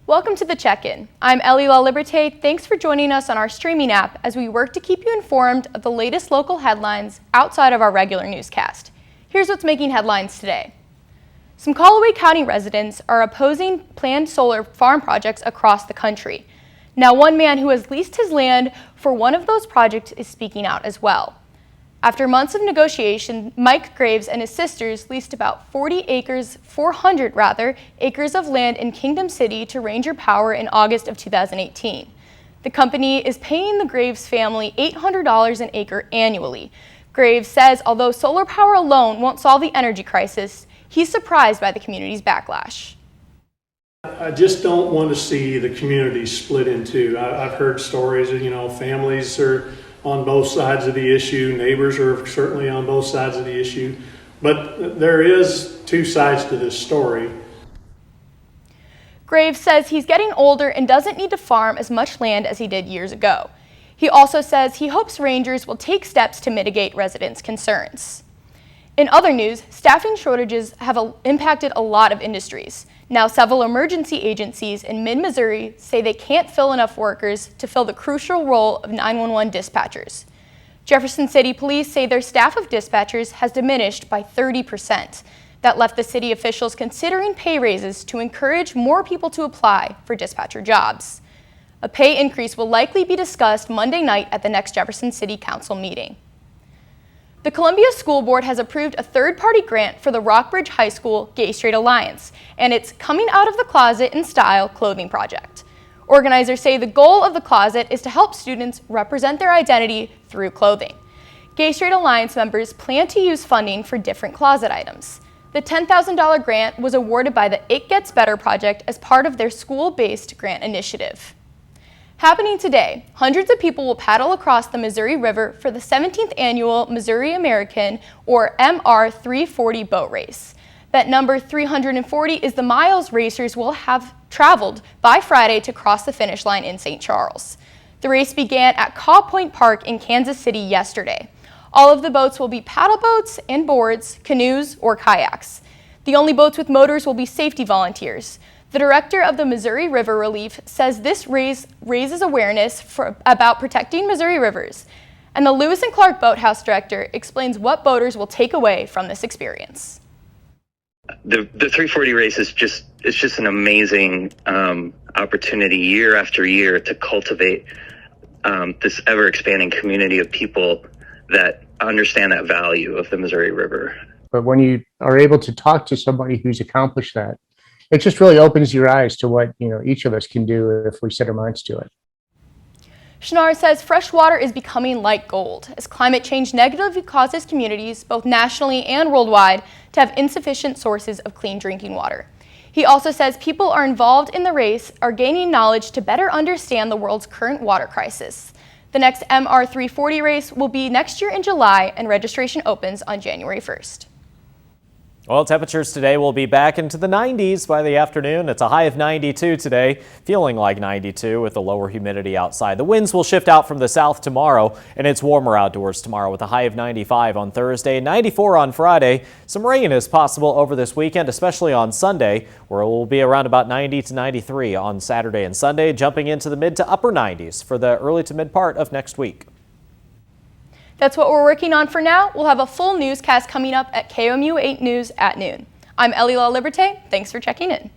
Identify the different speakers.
Speaker 1: Welcome to the Check-In. I'm Ellie La Liberté. Thanks for joining us on our streaming app as we work to keep you informed of the latest local headlines outside of our regular newscast. Here's what's making headlines today. Some Callaway County residents are opposing planned solar farm projects across the country. Now, one man who has leased his land for one of those projects is speaking out as well. After months of negotiation, Mike Graves and his sisters leased about 400 acres of land in Kingdom City to Ranger Power in August of 2018. The company is paying the Graves family $800 an acre annually. Graves says although solar power alone won't solve the energy crisis, he's surprised by the community's backlash.
Speaker 2: I just don't want to see the community split in two. I've heard stories of, families are on both sides of the issue. Neighbors are certainly on both sides of the issue. But there is two sides to this story.
Speaker 1: Graves says he's getting older and doesn't need to farm as much land as he did years ago. He also says he hopes rangers will take steps to mitigate residents' concerns. In other news, staffing shortages have impacted a lot of industries. Now, several emergency agencies in mid-Missouri say they can't fill enough workers to fill the crucial role of 911 dispatchers. Jefferson City Police say their staff of dispatchers has diminished by 30%. That left the city officials considering pay raises to encourage more people to apply for dispatcher jobs. A pay increase will likely be discussed Monday night at the next Jefferson City Council meeting. The Columbia School Board has approved a third-party grant for the Rockbridge High School Gay Straight Alliance and its Coming Out of the Closet in Style clothing project. Organizers say the goal of the closet is to help students represent their identity through clothing. Gay Straight Alliance members plan to use funding for different closet items. The $10,000 grant was awarded by the It Gets Better project as part of their school-based grant initiative. Happening today, hundreds of people will paddle across the Missouri River for the 17th annual Missouri American, or MR340 boat race. That number 340 is the miles racers will have traveled by Friday to cross the finish line in St. Charles. The race began at Caw Point Park in Kansas City yesterday. All of the boats will be paddle boats and boards, canoes, or kayaks. The only boats with motors will be safety volunteers. The director of the Missouri River Relief says this race raises awareness about protecting Missouri rivers. And the Lewis and Clark Boathouse director explains what boaters will take away from this experience.
Speaker 3: The 340 race is just an amazing opportunity year after year to cultivate this ever-expanding community of people that understand that value of the Missouri River.
Speaker 4: But when you are able to talk to somebody who's accomplished that, it just really opens your eyes to what each of us can do if we set our minds to it.
Speaker 1: Schnarr says fresh water is becoming like gold as climate change negatively causes communities, both nationally and worldwide, to have insufficient sources of clean drinking water. He also says people are involved in the race are gaining knowledge to better understand the world's current water crisis. The next MR340 race will be next year in July, and registration opens on January 1st.
Speaker 5: Well, temperatures today will be back into the 90s by the afternoon. It's a high of 92 today, feeling like 92 with the lower humidity outside. The winds will shift out from the south tomorrow, and it's warmer outdoors tomorrow with a high of 95 on Thursday, 94 on Friday. Some rain is possible over this weekend, especially on Sunday, where it will be around about 90 to 93 on Saturday and Sunday, jumping into the mid to upper 90s for the early to mid part of next week.
Speaker 1: That's what we're working on for now. We'll have a full newscast coming up at KOMU 8 News at noon. I'm Ellie La Liberté. Thanks for checking in.